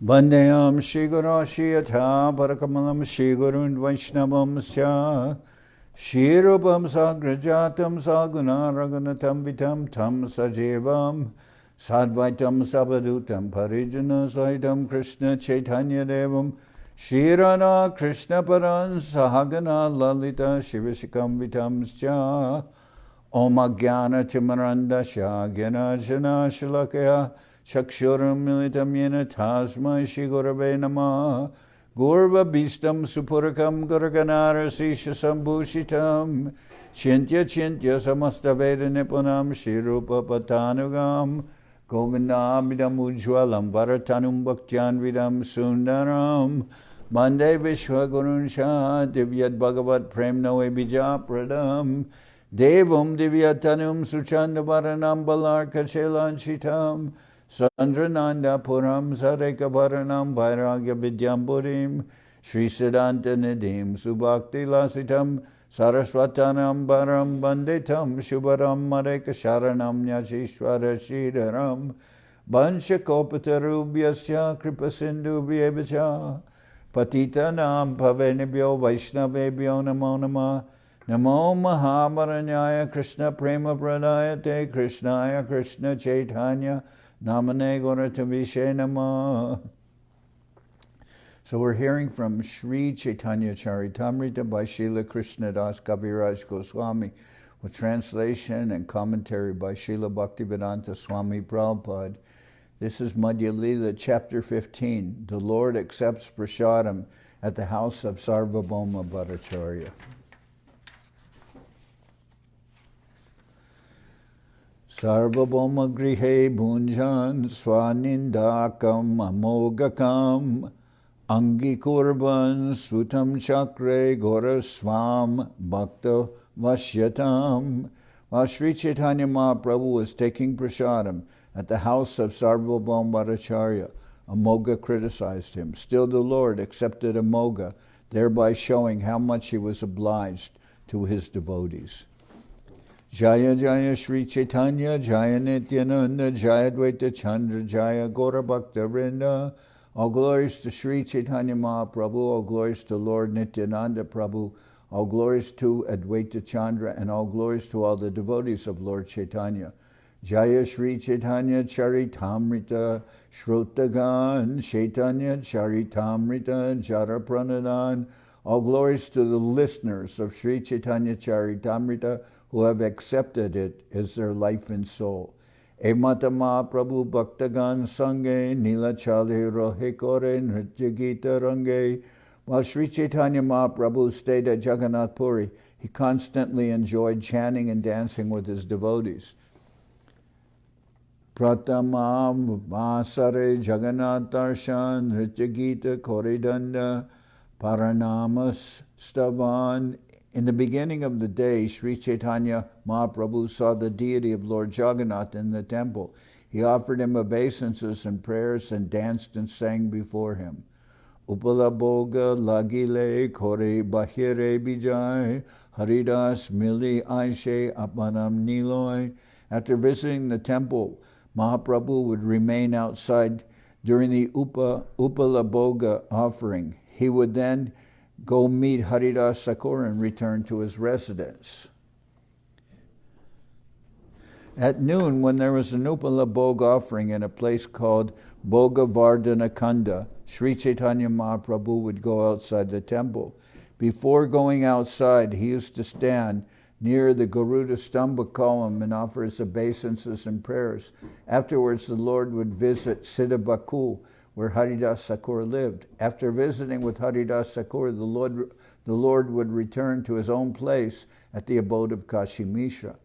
Vandeyam Shri Guru Shiyatha Parakamalam Shri Gurun Vaishnavam Sya Shirupam Sagrajatam Saguna Raghunatam Vitam Tam Sajevam Sadvaitam Sabadutam Parijana Saitam Krishna Chaitanya Devam Shirana Krishna Paran Sahagana Lalita Shivashikam Vitam Sya Om Agyana Timarandasya Gyana Jana Shalakaya Shakshuram Militam Yena Tasma Shri Gurave Namah Gurva Bhistam Supurakam Gurganara Sisha Sambhushitam Chintya Chintya Samasta Veda Nipunam Shri Rupa Patanugam Govindamidam Ujwalam Varatanum Bhaktyan Vidam Sundaram Mande Vishwagurun Shah Divyat Bhagavat Prem Noe Bija Pradam Devam Divyatanum Suchanda Varanam Balarka Chelanchitam Sandrananda Puram Sareka Varanam Vairagya Vidyamburim Sri Siddhanta Nidim Subhakti Lasitam Saraswatanam Baram Banditam Shubharam Mareka Sharanam Nyashishwara Shidaram Banshakopatarubyasya Kripasindu Vyevacha Patitanam Pavenibhyo Vaishnavebhyo Namo Namah Namo Mahamaranyaya Krishna Prema Pradayate Krishnaya Krishna Chaitanya Namane Gauratavishe Namah. So we're hearing from Sri Chaitanya Charitamrita by Srila Krishnadas Kaviraj Goswami with translation and commentary by Srila Bhaktivedanta Swami Prabhupada. This is Madhya-lila, chapter 15. The Lord accepts prashadam at the house of Sarvabhauma Bhattacharya. Sarvabhauma grihe bhunjan swanindakam amogakam angi kurban sutam chakre goraswam bhakta vashyatam. While Sri Chaitanya Mahaprabhu was taking prashadam at the house of Sarvabhauma Bhattacharya, Amogha criticized him. Still the Lord accepted Amogha, thereby showing how much he was obliged to his devotees. Jaya Jaya Sri Chaitanya Jaya Nityananda Jaya Dvaita Chandra Jaya Gaura Bhakta Vrinda. All glories to Sri Chaitanya Mahaprabhu, all glories to Lord Nityananda Prabhu, all glories to Advaita Chandra, and all glories to all the devotees of Lord Chaitanya. Jaya Sri Chaitanya Charitamrita Shrotagan Chaitanya Charitamrita Jara Pranadan. All glories to the listeners of Sri Chaitanya Charitamrita who have accepted it as their life and soul. Emata Mahaprabhu Bhaktagan Sange Nila Chale Rohe Kore Nritya Gita Range. While Sri Chaitanya Mahaprabhu stayed at Jagannath Puri, he constantly enjoyed chanting and dancing with his devotees. Pratamam Vasare Jagannath Darshan Nritya Gita Koridanda Paranamas Stavan. In the beginning of the day, Sri Chaitanya Mahaprabhu saw the deity of Lord Jagannath in the temple. He offered him obeisances and prayers and danced and sang before him. Upalaboga lagile kore bahire bijay haridas mili aishe apanam niloy. After visiting the temple, Mahaprabhu would remain outside during the Upalaboga offering. He would then go meet Haridas Thakur and return to his residence. At noon, when there was an Upala Bhoga offering in a place called Bhoga Vardhana Kanda, Sri Chaitanya Mahaprabhu would go outside the temple. Before going outside, he used to stand near the Garuda Stamba column and offer his obeisances and prayers. Afterwards, the Lord would visit Siddha Bakul, where Haridas Thakur lived. After visiting with Haridas Thakur, the Lord would return to his own place at the abode of Kashi Mishra.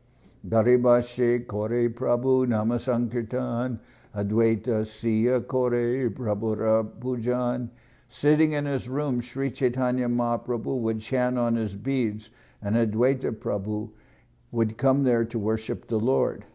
Garibashe Kore Prabhu Namasankirtan Advaita Siya Kore Prabhura Pujan. Sitting in his room, Sri Chaitanya Mahaprabhu would chant on his beads, and Advaita Prabhu would come there to worship the Lord.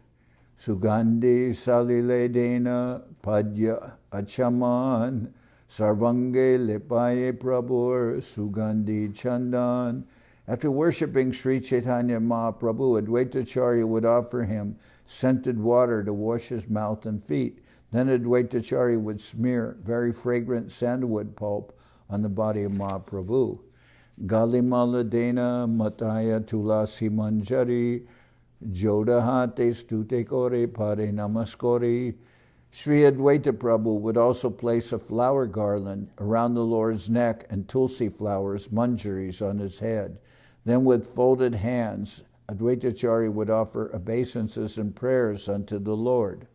Sugandhi Salile Dena Padya Achaman Sarvange Lipaye Prabhur Sugandhi Chandan. After worshipping Sri Chaitanya Mahaprabhu, Advaitacharya would offer him scented water to wash his mouth and feet. Then Advaitacharya would smear very fragrant sandalwood pulp on the body of Mahaprabhu. Galimala Dena Mataya Tulasi Manjari Jodahate Stute Kore Pare Namaskori. Sri Advaita Prabhu would also place a flower garland around the Lord's neck and tulsi flowers, manjaris, on his head. Then with folded hands, Advaitacharya would offer obeisances and prayers unto the Lord.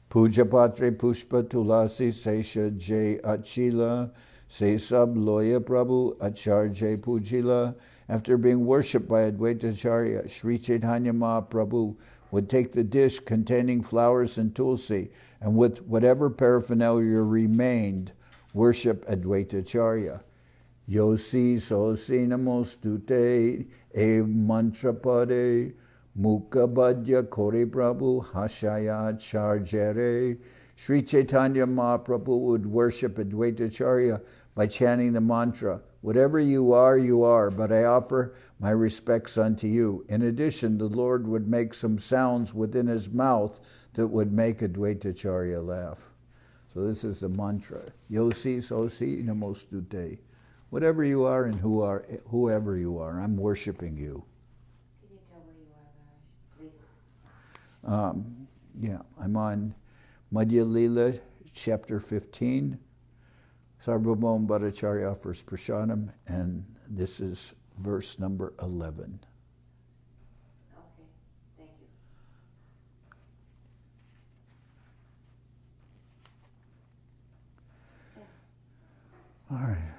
Puja Patre Pushpa Tulasi Sesha Jay Achila Se Sab Loya Prabhu Acharjay Pujila. After being worshipped by Advaitacharya, Sri Chaitanya Mahaprabhu would take the dish containing flowers and tulsi, and with whatever paraphernalia remained, worship Advaitacharya. Yosi Sosi Namostute E Mantra Pade Mukha Badya Kore Prabhu Hashaya Charjere. Sri Chaitanya Mahaprabhu would worship Advaitacharya by chanting the mantra, "Whatever you are, but I offer my respects unto you." In addition, the Lord would make some sounds within his mouth that would make Advaitacharya laugh. So this is the mantra. Yosi Sosi Namostute. Whatever you are and whoever you are, I'm worshiping you. Can you tell where you are, Maharaj, please? Yeah, I'm on Madhya-lila, chapter 15. Sarvabhauma Bhattacharya offers prashadam, and this is verse number 11. Okay, thank you. All right.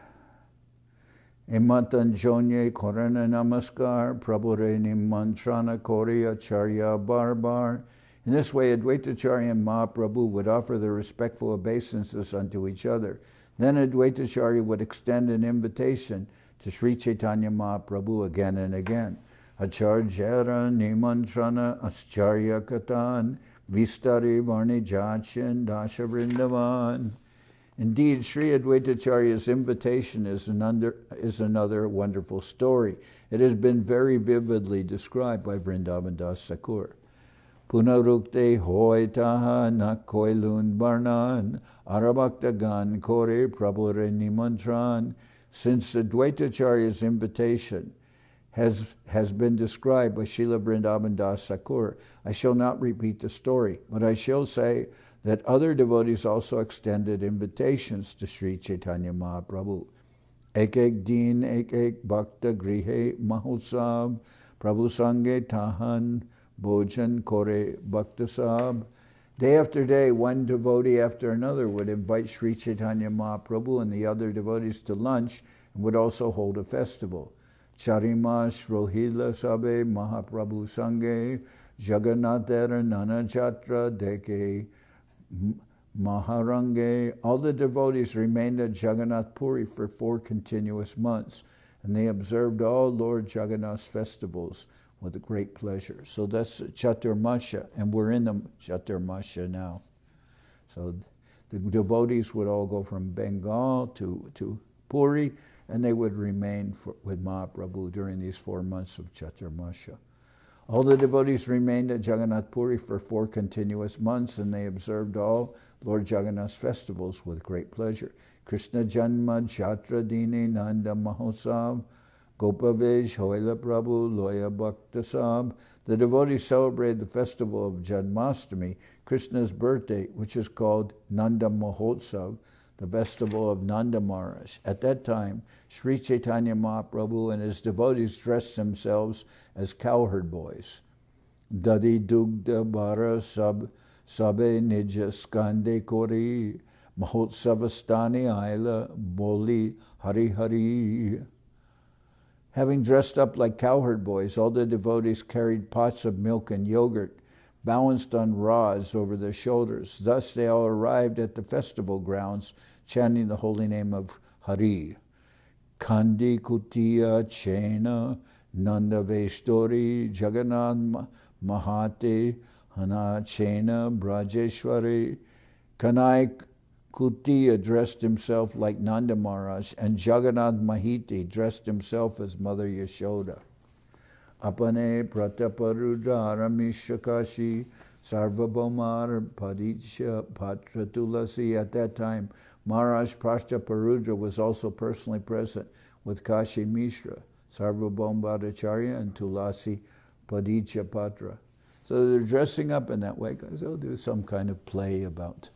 Emantanjonye korana namaskar, prabhure nimantrana kori acharya barbar. In this way, Advaitacharya and Mahaprabhu would offer their respectful obeisances unto each other. Then Advaitacharya would extend an invitation to Sri Chaitanya Mahaprabhu again and again. Acharjara nimantrana ascharya katan vistari varnijachin dasha vrindavan. Indeed, Sri Advaitacharya's invitation is another wonderful story. It has been very vividly described by Vrindavan Das Thakur. Punarukte hoy taha na koilun barnan arabhaktagan kore prabhure nimantran. Since Advaitacharya's invitation has been described by Srila Vrindavan Das Thakur, I shall not repeat the story, but I shall say that other devotees also extended invitations to Sri Chaitanya Mahaprabhu. Ek din ek bhakta grihe mahotsav Prabhu sange tahan bhojan kore bhakta sab. Day after day, one devotee after another would invite Sri Chaitanya Mahaprabhu and the other devotees to lunch and would also hold a festival. Charimas rohila sabe Mahaprabhu sange Jagannathera nana chatra deke Maharange. All the devotees remained at Jagannath Puri for 4 continuous months, and they observed all Lord Jagannath's festivals with great pleasure. So that's Chaturmasya, and we're in the Chaturmasya now. So the devotees would all go from Bengal to Puri, and they would remain with Mahaprabhu during these 4 months of Chaturmasya. All the devotees remained at Jagannath Puri for 4 continuous months, and they observed all Lord Jagannath's festivals with great pleasure. Krishna Janma Jatra Dini Nanda Mahotsav Gopavesh Hoila Prabhu Loya Bhakta Sab. The devotees celebrated the festival of Janmashtami, Krishna's birthday, which is called Nanda Mahotsav, the festival of Nanda Maharaj. At that time, Sri Chaitanya Mahaprabhu and his devotees dressed themselves as cowherd boys. Dadi Dugda Bara Sabe Nija Skande Kori Mahotsavastani Aila Boli Hari Hari. Having dressed up like cowherd boys, all the devotees carried pots of milk and yogurt balanced on rods over their shoulders. Thus they all arrived at the festival grounds chanting the holy name of Hari. Kandi Kutiya Chena Nanda Vestori Jagannath Mahate Hana Chena Brajeshwari. Kanai Kutiya dressed himself like Nanda Maharaj, and Jagannath Mahiti dressed himself as Mother Yashoda. apane prataparudara mishakashi Sarvabhauma Bhattacharya Tulasi. At that time, Maharaj Prataparudra was also personally present with Kashi Mishra, Sarvabhauma Bhattacharya, and Tulasi Padicapatra. So they're dressing up in that way because they'll do some kind of play about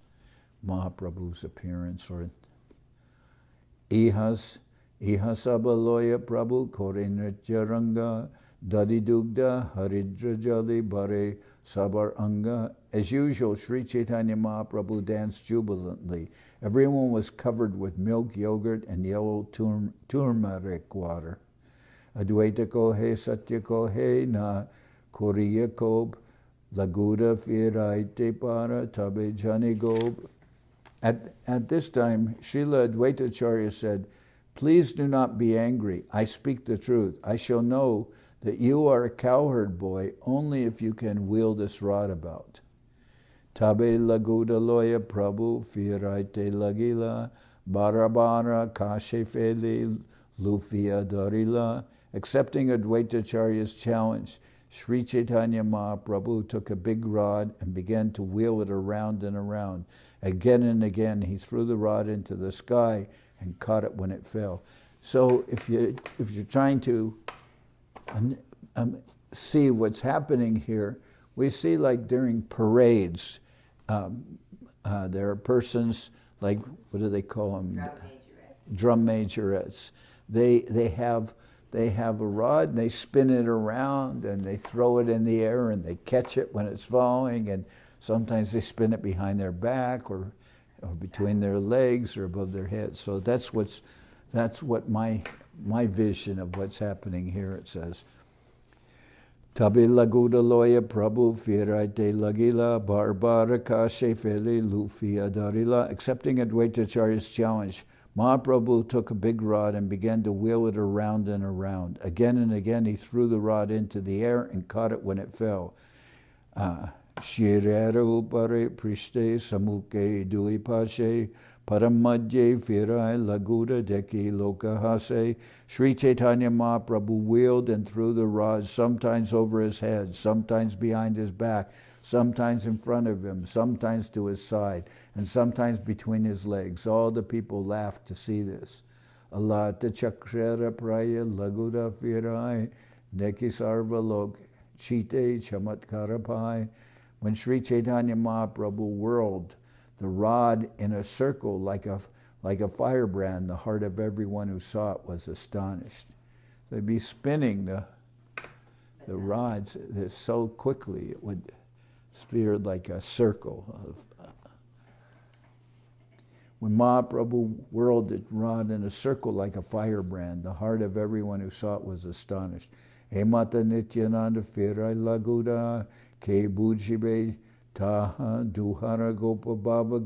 Mahaprabhu's appearance. Or Ihasabaloya Prabhu Korinatjaranga Dadidugda Haridra Jali Bare Sabar Anga. As usual, Sri Chaitanya Mahaprabhu danced jubilantly. Everyone was covered with milk, yogurt, and yellow turmeric water. Advaita kohe satya kohe na koriya kob laguda firaite para tabe jani gob. At this time, Srila Advaitacharya said, "Please do not be angry. I speak the truth. I shall know that you are a cowherd boy only if you can wheel this rod about." Tabe laguda loya prabhu firaite lagila barabara kashe feli lufia darila. Accepting Advaitacharya's challenge, Sri Chaitanya Mahaprabhu took a big rod and began to wheel it around and around. Again and again, he threw the rod into the sky and caught it when it fell. So if you're trying to see what's happening here, we see like during parades, there are persons like, what do they call them? Drum majorettes. They have a rod and they spin it around and they throw it in the air and they catch it when it's falling, and sometimes they spin it behind their back or between their legs or above their heads. So that's what my vision of what's happening here. It says, Tabi laguda loya prabhu firaite lagila barbara kashe feli lufia darila. Accepting Advaitacharya's challenge, Mahaprabhu took a big rod and began to wheel it around and around. Again and again he threw the rod into the air and caught it when it fell. Shirera upare prishte samuke duipashe paramadye firai laguda deki lokahase. Sri Chaitanya Mahaprabhu wheeled and threw the rod sometimes over his head, sometimes behind his back, sometimes in front of him, sometimes to his side, and sometimes between his legs. All the people laughed to see this. Alata chakrera praya laguda firai neki sarvalok chite chamatkarapai. When Sri Chaitanya Mahaprabhu whirled the rod in a circle like a firebrand, the heart of everyone who saw it was astonished. They'd be spinning the rods so quickly it would sphere like a circle. When Mahaprabhu whirled the rod in a circle like a firebrand, the heart of everyone who saw it was astonished. Hemata Nityananda Firai Laguda Ke Bujibe Taha Duhara Gopa Baba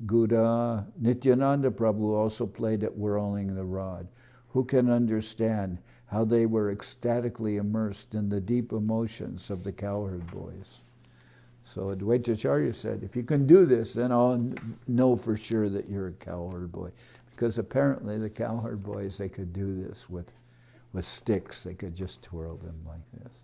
Guda. Nityananda Prabhu also played at whirling the rod. Who can understand how they were ecstatically immersed in the deep emotions of the cowherd boys? So Advaitacharya said, if you can do this, then I'll know for sure that you're a cowherd boy. Because apparently the cowherd boys, they could do this with sticks. They could just twirl them like this.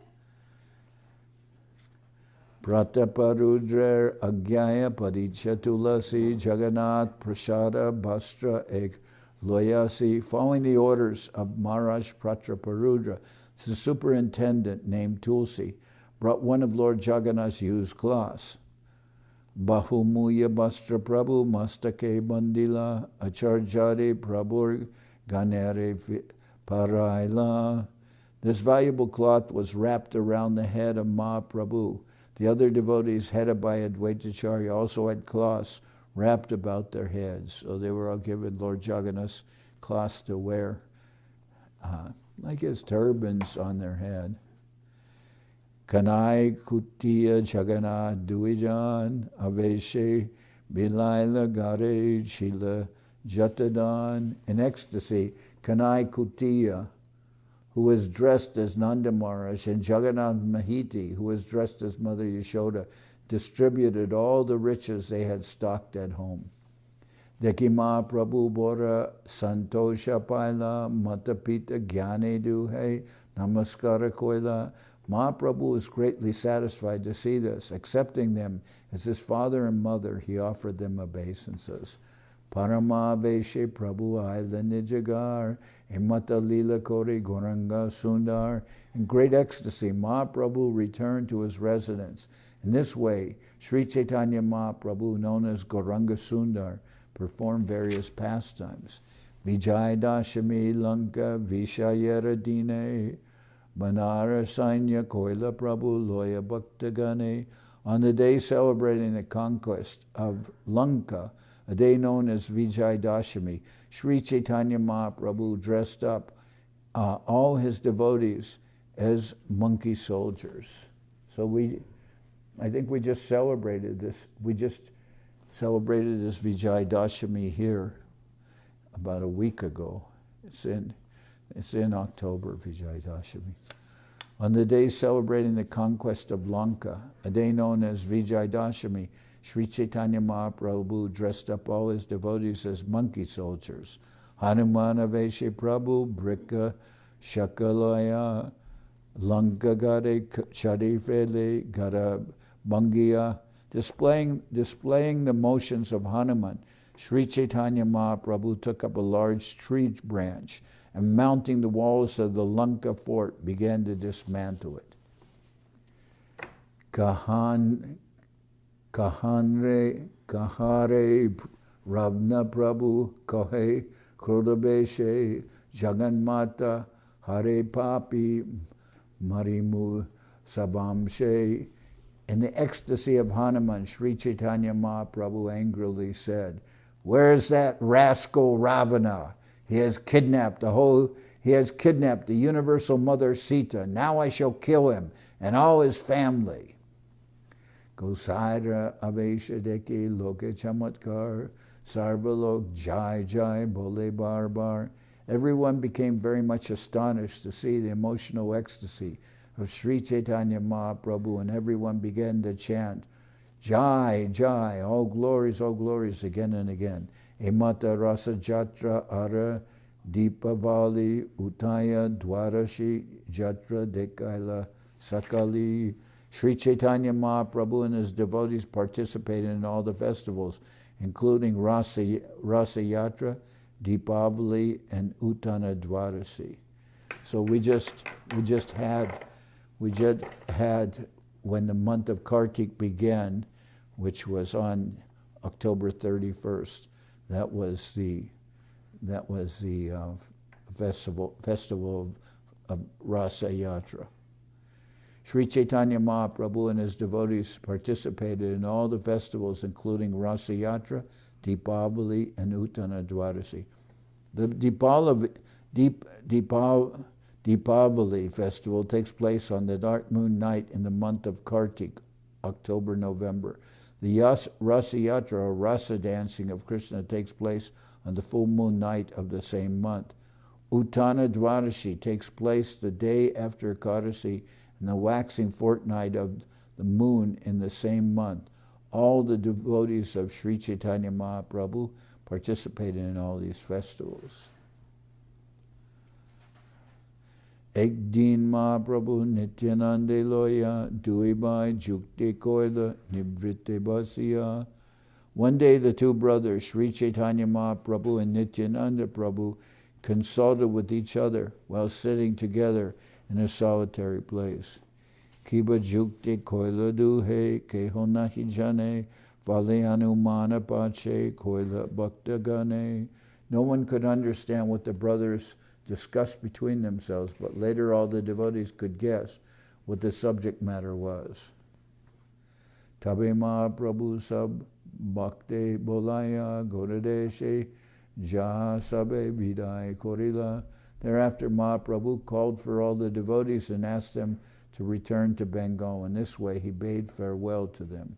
Prataparudra agyaya padicha tulasi jagannath prashada bastra ek loyasi. Following the orders of Maharaj Prataparudra, the superintendent named Tulsi brought one of Lord Jagannath's used cloths. Bahumuya bastra prabhu mastake bandila acharjari prabhur ganere paraila. This valuable cloth was wrapped around the head of Mahaprabhu. The other devotees, headed by Advaitacharya, also had cloths wrapped about their heads. So they were all given Lord Jagannath's cloths to wear, like his turbans on their head. Kanai Kutiya Jagannath Duijan Aveshe Bilaila Gare Shila Jatadan. In ecstasy, Kanai Kutiya, who was dressed as Nanda Maharaj, and Jagannath Mahiti, who was dressed as Mother Yashoda, distributed all the riches they had stocked at home. Deki Mahaprabhu Bora Santosha Paila Matapita Gyane Duhe Namaskara Koila. Mahaprabhu was greatly satisfied to see this. Accepting them as his father and mother, he offered them obeisances. Paramaveshe Prabhu Aila Nijagar, Madhya-lila Kori Goranga Sundar. In great ecstasy, Mahaprabhu returned to his residence. In this way, Sri Chaitanya Mahaprabhu, known as Gauranga Sundar, performed various pastimes. Vijay Dashami Lanka Vishayera Dine Banara Sainya Koila Prabhu Loya Bhaktagane. On the day celebrating the conquest of Lanka, a day known as Vijay Dashami, Sri Chaitanya Mahaprabhu dressed up all his devotees as monkey soldiers. So I think we just celebrated this. We just celebrated this Vijay Dashami here about a week ago. It's in October, Vijay Dashami. On the day celebrating the conquest of Lanka, a day known as Vijay Dashami, Sri Chaitanya Mahaprabhu dressed up all his devotees as monkey soldiers. Hanumana Veshe Prabhu, Brika, Shakalaya, Lanka Gare, Chadifele, Gara Bangiya, displaying the motions of Hanuman. Sri Chaitanya Mahaprabhu took up a large tree branch and mounting the walls of the Lanka fort began to dismantle it. Kahare Ravna Prabhu Kohe Krodabeshe Jaganmata Hare Papi Marimu Sabamshe. In the ecstasy of Hanuman, Sri Chaitanya Mahaprabhu angrily said, "Where's that rascal Ravana? He has kidnapped the universal mother Sita. Now I shall kill him and all his family." Gosaira Avesha Deki Loke Chamatkar Sarvalok Jai Jai Bole Barbar. Everyone became very much astonished to see the emotional ecstasy of Sri Chaitanya Mahaprabhu, and everyone began to chant, Jai, Jai, all glories again and again. Emata Rasa Jatra Ara Deepavali Utaya Dwarashi Jatra Dekaila Sakali. Sri Chaitanya Mahaprabhu and his devotees participated in all the festivals, including Rasa Yatra, Deepavali, and Uttana Dwarasi. So we just had when the month of Kartik began, which was on October 31st. That was the festival of Rasa Yatra. Sri Chaitanya Mahaprabhu and his devotees participated in all the festivals, including Rasa Yatra, Deepavali, and Uttana Dwarasi. The Deepavali festival takes place on the dark moon night in the month of Kartik, October, November. The Rasa Yatra, or Rasa dancing of Krishna, takes place on the full moon night of the same month. Uttana Dwarasi takes place the day after Ekadasi and the waxing fortnight of the moon in the same month. All the devotees of Sri Chaitanya Mahaprabhu participated in all these festivals. Ek din Mahaprabhu Nityanande Loya Duibai Jukti Koila Nibrite Basiya. One day the two brothers, Sri Chaitanya Mahaprabhu and Nityananda Prabhu, consulted with each other while sitting together in a solitary place. Kiba Jukti Koila Duhe Keho Nahi Jane Vale Hanumana Pache Koila Bhakta Gane. No one could understand what the brothers discussed between themselves, but later all the devotees could guess what the subject matter was. Tabe Mahaprabhu Sab Bhakte Bolaya Goradeshe Jaha Sabe Vidai Korila. Thereafter Mahaprabhu called for all the devotees and asked them to return to Bengal. In this way he bade farewell to them.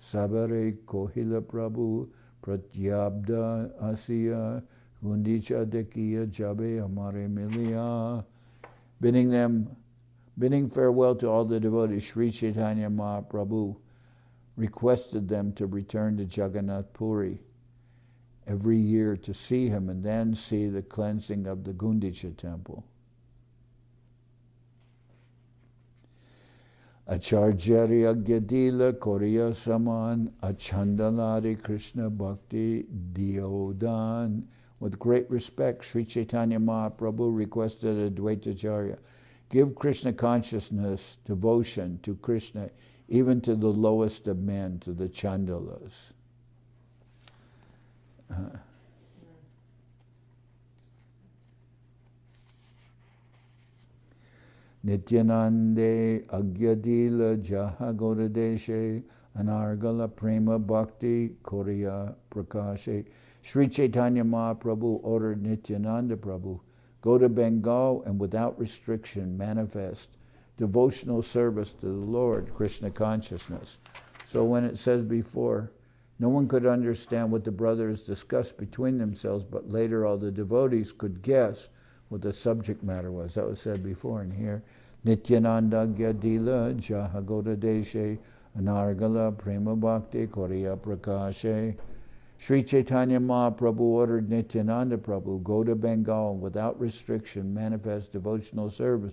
Sabare Kohila Prabhu Pratyabda Asiya Gundicha Dekiya Jabe Amare Miliya. Bidding farewell to all the devotees, Sri Chaitanya Mahaprabhu requested them to return to Jagannath Puri every year to see him and then see the cleansing of the Gundicha temple. Acharjari Agyadila Korea Saman Achandalari Krishna Bhakti Diodan. With great respect, Sri Chaitanya Mahaprabhu requested Advaitacharya, give Krishna consciousness, devotion to Krishna, even to the lowest of men, to the Chandalas. Nityanande Agyadila Jaha Goradeshe Anargala Prema Bhakti Korea Prakashe. Sri Chaitanya Mahaprabhu ordered Nityananda Prabhu, go to Bengal and without restriction manifest devotional service to the Lord, Krishna consciousness. So when it says before, no one could understand what the brothers discussed between themselves, but later all the devotees could guess what the subject matter was. That was said before. And here, Nityananda Gyadila Jahagoda Deshe Anargala Prema Bhakti Korea Prakashe. Sri Chaitanya Mahaprabhu ordered Nityananda Prabhu, go to Bengal and without restriction manifest devotional service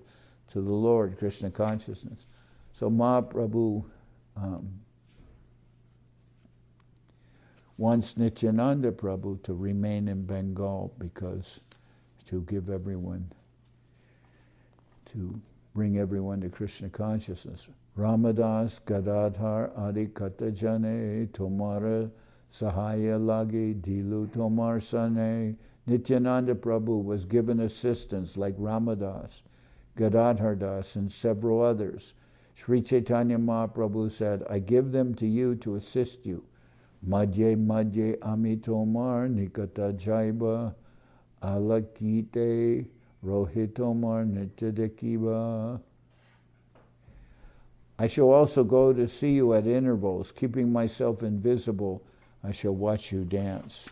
to the Lord, Krishna consciousness. So Mahaprabhu wants Nityananda Prabhu to remain in Bengal because to give everyone, to bring everyone to Krishna consciousness. Ramadas Gadadhar Adi Katajane Tomara Sahaya Lagi Dilu Tomar Sane. Nityananda Prabhu was given assistance like Ramadas, Gadadhar Das, and several others. Sri Chaitanya Mahaprabhu said, I give them to you to assist you. Madhye Madhye Ami Tomar Nikata Jaiba Alakite Rohitomar Nityadekiba. I shall also go to see you at intervals, keeping myself invisible. I shall watch you dance.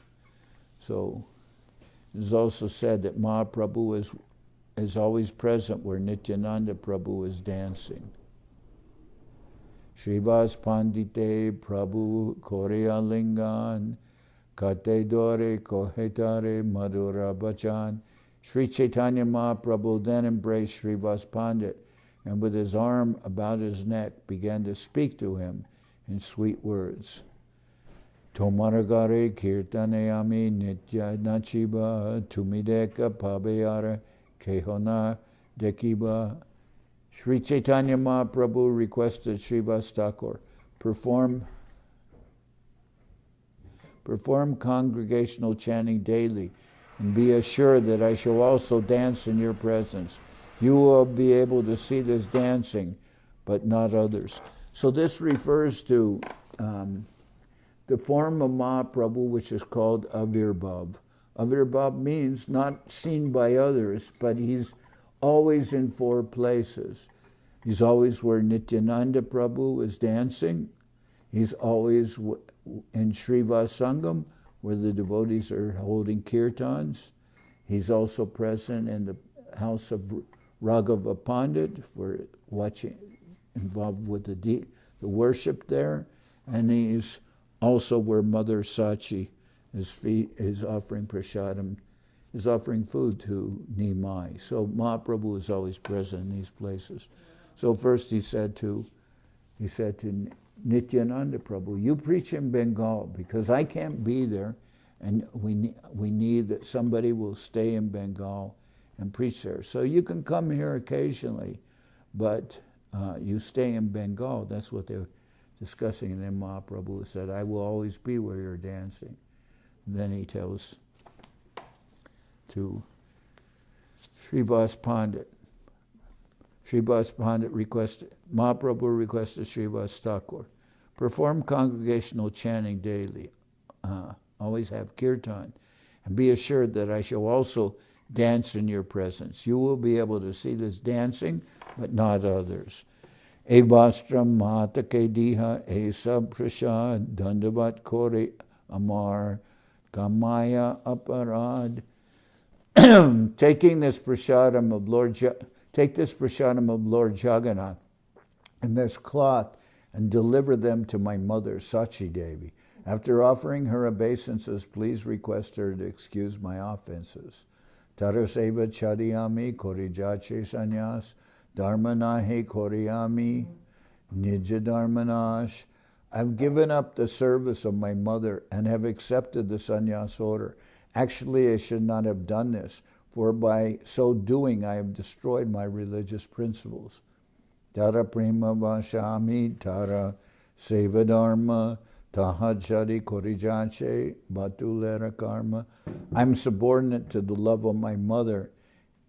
So it is also said that Mahaprabhu is always present where Nityananda Prabhu is dancing. Srivas Pandite Prabhu Korea Lingan Kate Dore Kohetare Madhura Bachan. Sri Chaitanya Mahaprabhu then embraced Srivas Pandit and with his arm about his neck began to speak to him in sweet words. Tomaragare Kirtanayami Nitya Nachiba Tumideka Pabeyara Kehona Dekiba. Sri Chaitanya Mahaprabhu requested Srivas Thakur perform congregational chanting daily and be assured that I shall also dance in your presence. You will be able to see this dancing, but not others. So this refers to the form of Mahaprabhu, which is called Avirbhav. Avirbhav means not seen by others, but he's always in four places. He's always where Nityananda Prabhu is dancing. He's always in Srivas Sangam, where the devotees are holding kirtans. He's also present in the house of Raghava Pandit for watching, involved with the worship there. And he's also where Mother Sachi is offering prashadam, is offering food to Nimai. So Mahaprabhu is always present in these places. So first he said to Nityananda Prabhu, you preach in Bengal because I can't be there, and we need that somebody will stay in Bengal and preach there. So you can come here occasionally, but you stay in Bengal. That's what they're discussing. And then Mahaprabhu said, I will always be where you're dancing. And then he tells to Srivas Pandit. Srivas Pandit Mahaprabhu requested Srivas Thakur, perform congregational chanting daily, always have kirtan, and be assured that I shall also dance in your presence. You will be able to see this dancing, but not others. Evastram Matake Diha Esab Prashad Dandavat Kore Amar Kamaya Aparad. Take this prashadam of Lord Jagannath and this cloth and deliver them to my mother, Sachi Devi. After offering her obeisances, please request her to excuse my offenses. Taraseva Chadiyami Korijache Sanyas Dharmanahe Koriyami nijadharmanash. I've given up the service of my mother and have accepted the sannyas order. Actually, I should not have done this, for by so doing I have destroyed my religious principles. Tara prima vashami tara seva dharma tahajari korijache batulera karma. I'm subordinate to the love of my mother,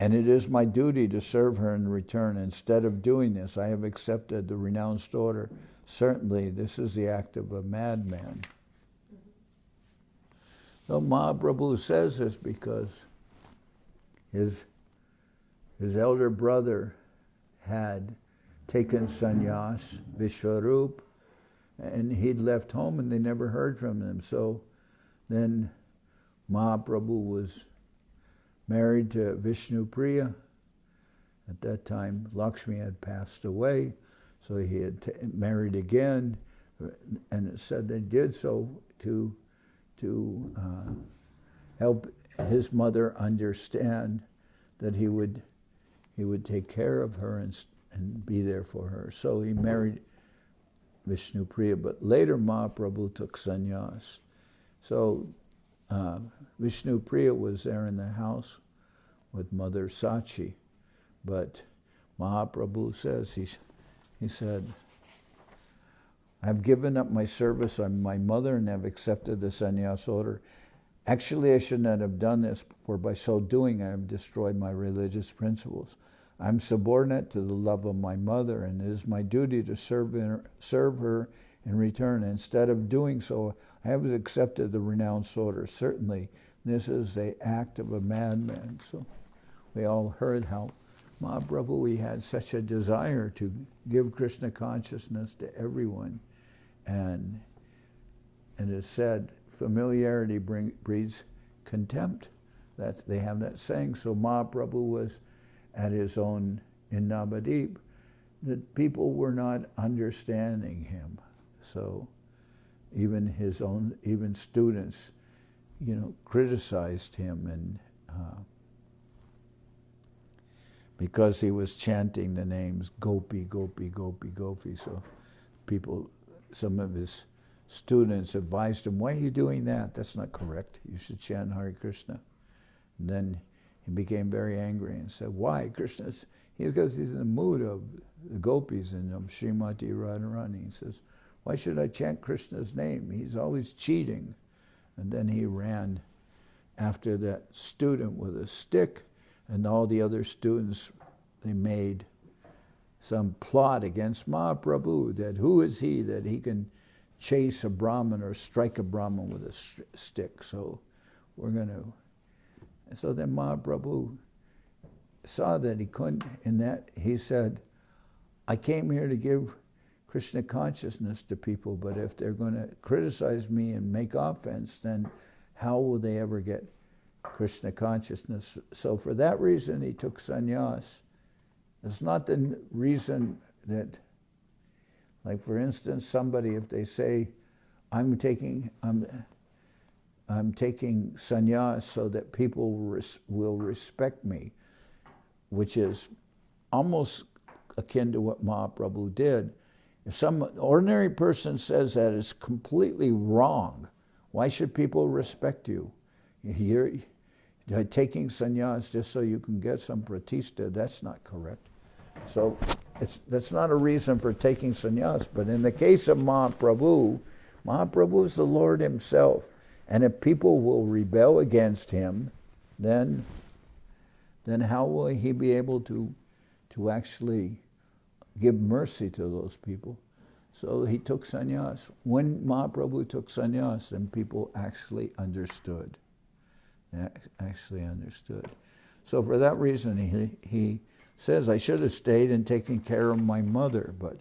and it is my duty to serve her in return. Instead of doing this, I have accepted the renounced order. Certainly, this is the act of a madman. So Mahaprabhu says this because his elder brother had taken sannyas, Vishwarup, and he'd left home and they never heard from him. So then Mahaprabhu was married to Vishnupriya. At that time, Lakshmi had passed away, so he had married again, and it said they did so to help his mother understand that he would take care of her and be there for her. So he married Vishnupriya, but later Mahaprabhu took sannyas. So Vishnupriya was there in the house with Mother Sachi, but Mahaprabhu says, he said, I've given up my service on my mother and have accepted the sannyas order. Actually, I should not have done this, for by so doing I have destroyed my religious principles. I'm subordinate to the love of my mother, and it is my duty to serve her in return. Instead of doing so, I have accepted the renounced order. Certainly, this is the act of a madman. So we all heard how Mahaprabhu, he had such a desire to give Krishna consciousness to everyone. And it is said, familiarity breeds contempt. They have that saying. So Mahaprabhu was at his own in Navadip, that people were not understanding him. So even students, criticized him, and because he was chanting the names Gopi, Gopi, Gopi, Gopi. So some of his students advised him, why are you doing that? That's not correct. You should chant Hare Krishna. And then he became very angry and said, why? Because he's in the mood of the gopis and of Srimati Radharani. He says, why should I chant Krishna's name? He's always cheating. And then he ran after that student with a stick, and all the other students, they made some plot against Mahaprabhu, that who is he that he can chase a Brahmin or strike a Brahmin with a stick. So so then Mahaprabhu saw that he couldn't, in that he said, I came here to give Krishna consciousness to people, but if they're going to criticize me and make offense, then how will they ever get Krishna consciousness? So for that reason, he took sannyas. It's not the reason that, like for instance, somebody, if they say, I'm taking sannyas so that people will respect me, which is almost akin to what Mahaprabhu did. If some ordinary person says that, it's completely wrong. Why should people respect you? You're taking sannyas just so you can get some pratishta. That's not correct. So that's not a reason for taking sannyas. But in the case of Mahaprabhu, Mahaprabhu is the Lord himself. And if people will rebel against him, then how will he be able to actually give mercy to those people? So he took sannyas. When Mahaprabhu took sannyas, then people actually understood. So for that reason, he says, I should have stayed and taken care of my mother, but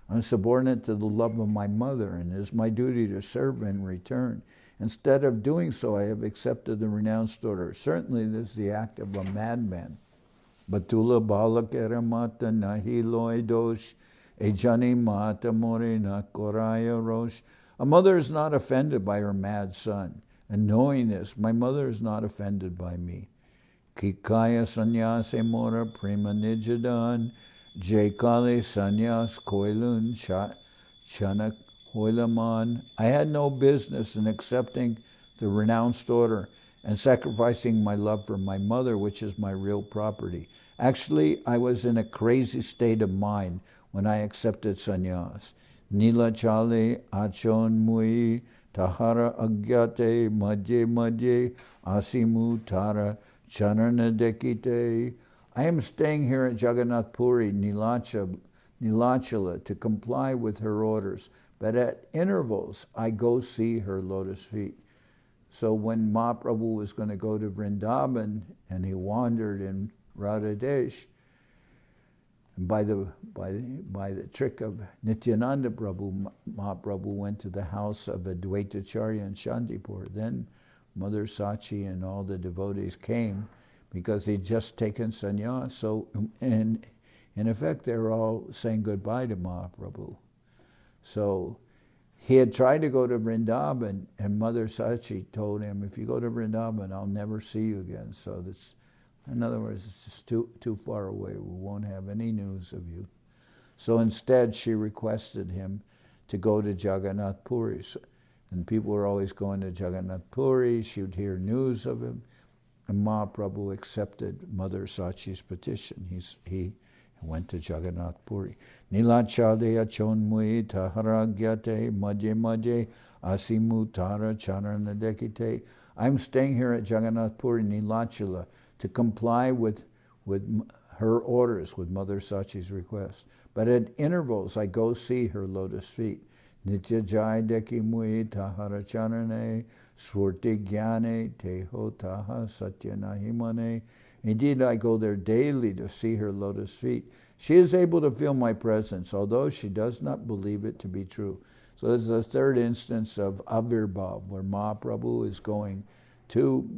I'm subordinate to the love of my mother, and it is my duty to serve in return. Instead of doing so, I have accepted the renounced order. Certainly this is the act of a madman. Batula balakera mata nahi loy dosh, ejani mata morena koraya rosh. A mother is not offended by her mad son. And knowing this, my mother is not offended by me. Kikaya sannyase mora prema nijadan, Jaikale Sanyas Koilun Chanak Hoilaman. I had no business in accepting the renounced order and sacrificing my love for my mother, which is my real property. Actually, I was in a crazy state of mind when I accepted sannyas. Nila Chale Achon Mui Tahara Agyate Madhye Madhye Asimu Tara Charana Dekite. I am staying here at Jagannath Puri, Nilachala, to comply with her orders, but at intervals I go see her lotus feet. So when Mahaprabhu was going to go to Vrindavan and he wandered in Radhadesh, by the trick of Nityananda Prabhu, Mahaprabhu went to the house of Advaitacharya in Shantipur. Then Mother Sachi and all the devotees came because he'd just taken sannyas. So, and in effect, they were all saying goodbye to Mahaprabhu. So he had tried to go to Vrindavan, and Mother Sachi told him, if you go to Vrindavan, I'll never see you again. So this, in other words, it's just too far away. We won't have any news of you. So instead, she requested him to go to Jagannath Puri. And people were always going to Jagannath Puri. She would hear news of him. And Mahaprabhu accepted Mother Sachi's petition. He went to Jagannath Puri. Nilachalya chonmui taharagyate madhye madhye asimu tara charana dekite. I'm staying here at Jagannath Puri, Nilachala, to comply with her orders, with Mother Sachi's request. But at intervals, I go see her lotus feet. Nitya jai deki mui tahara charane swurti jnane teho taha satya nahimane. Indeed, I go there daily to see her lotus feet. She is able to feel my presence, although she does not believe it to be true. So this is the third instance of Avirbhav, where Mahaprabhu is going to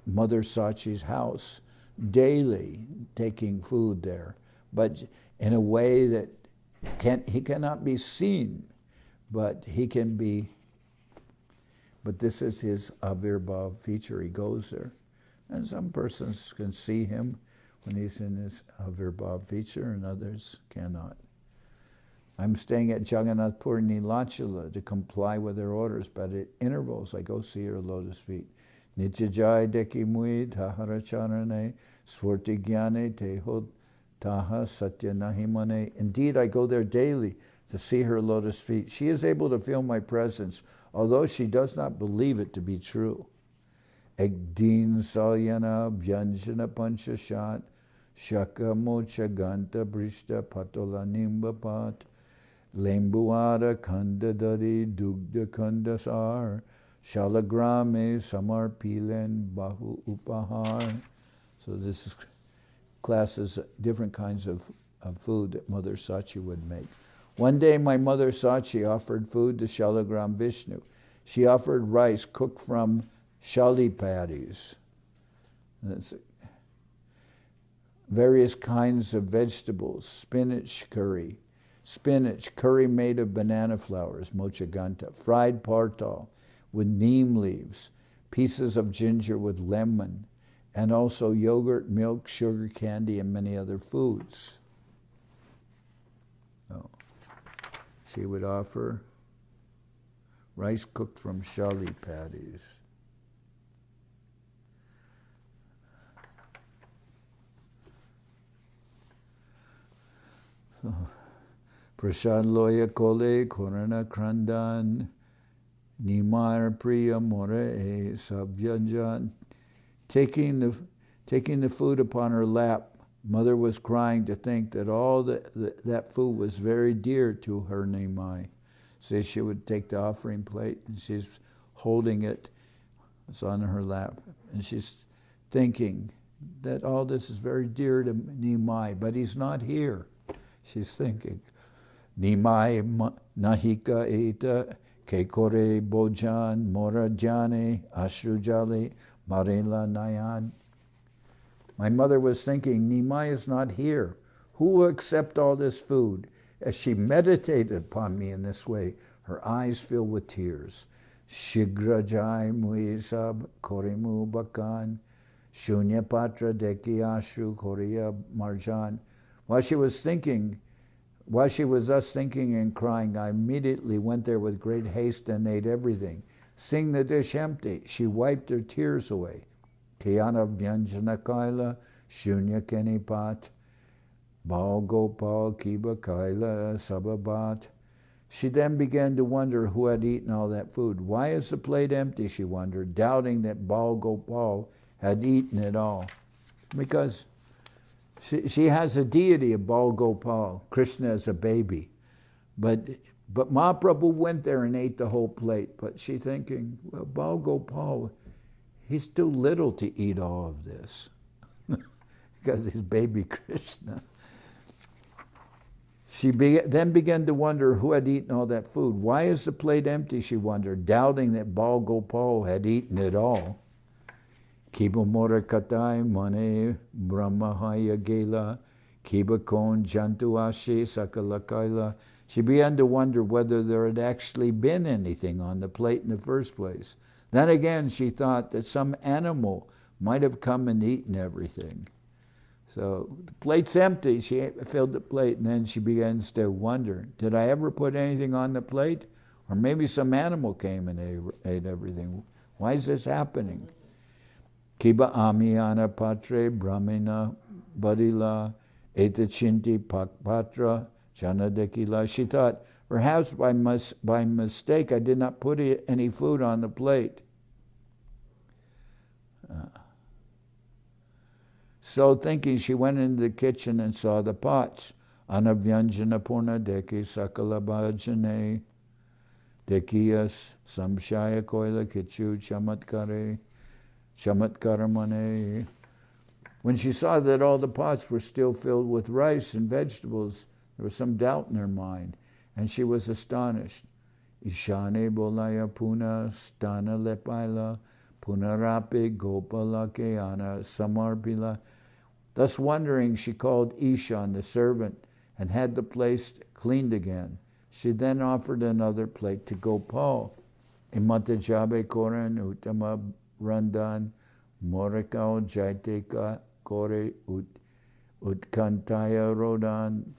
Mother Sachi's house daily, taking food there, but in a way that he cannot be seen, but he can be, but this is his Avirbhav feature. He goes there. And some persons can see him when he's in his Avirbhav feature, and others cannot. I'm staying at Jagannath Puri Nilachala to comply with her orders, but at intervals I go see her lotus feet. Nityajai deki mui tahara charane swarti jnane teho taha satya nahimane. Indeed, I go there daily to see her lotus feet. She is able to feel my presence, although she does not believe it to be true. Egdin salyana vyanjana panchashat shaka mocha ganta brishta patola nimbapat lembuada kandadari dugda kandasar shalagrame samarpilen bahu upahar. So this is classes, different kinds of food that Mother Sachi would make. One day my Mother Sachi offered food to Shalagram Vishnu. She offered rice cooked from shali paddies. That's various kinds of vegetables, spinach curry made of banana flowers, mochaganta, fried partal with neem leaves, pieces of ginger with lemon, and also yogurt, milk, sugar candy, and many other foods. So, she would offer rice cooked from shali paddies. Prashad loya kole korana krandan nimar priya more sabhyanjan. Taking the food upon her lap, Mother was crying to think that all that food was very dear to her Nimai. So she would take the offering plate and she's holding it. It's on her lap. And she's thinking that all this is very dear to Nimai, but he's not here. She's thinking, Nimai nahika eta kekore bojan morajane ashrujale marela nayan. My mother was thinking, Nimai is not here. Who will accept all this food? As she meditated upon me in this way, her eyes filled with tears. Shigrajai muisab korimu bakan shunya patra deki ashu korea marjan. While she was thus thinking and crying, I immediately went there with great haste and ate everything. Seeing the dish empty, she wiped her tears away. Kiyana Vyanjana Kaila, Shunya Kenipat, Bal Gopal Kiba Kaila Sababat. She then began to wonder who had eaten all that food. Why is the plate empty, she wondered, doubting that Bal Gopal had eaten it all. Because she has a deity of Bal Gopal, Krishna as a baby. But Mahaprabhu went there and ate the whole plate. But she's thinking, well, Bal Gopal, he's too little to eat all of this. Because he's baby Krishna. She then began to wonder who had eaten all that food. Why is the plate empty, she wondered, doubting that Bal Gopal had eaten it all. Kiba Mora Katai Mane Brahmahaya Gela Kiba Kon Jantu Ashe Sakala Kaila. She began to wonder whether there had actually been anything on the plate in the first place. Then again, she thought that some animal might have come and eaten everything. So the plate's empty. She filled the plate, and then she begins to wonder, did I ever put anything on the plate? Or maybe some animal came and ate everything. Why is this happening? Kiba Amiyana Patre Brahmina Badila Etachinti Pakpatra Janadekila. She thought, perhaps by mistake I did not put any food on the plate. So thinking, she went into the kitchen and saw the pots. Anavyanjana Purna Deki Sakala Bhajane Dekiyas Samshaya Koila Kichu Chamatkaramane. When she saw that all the pots were still filled with rice and vegetables, there was some doubt in her mind, and she was astonished. Ishane Bolaya Puna Stana Lepaila Punarape Gopala Keana Samarpila. Thus wondering, she called Ishan, the servant, and had the place cleaned again. She then offered another plate to Gopal. Imata Jabe Koran Uttama Randan Morakao Jaiteka Kore Utkantaya Rodan.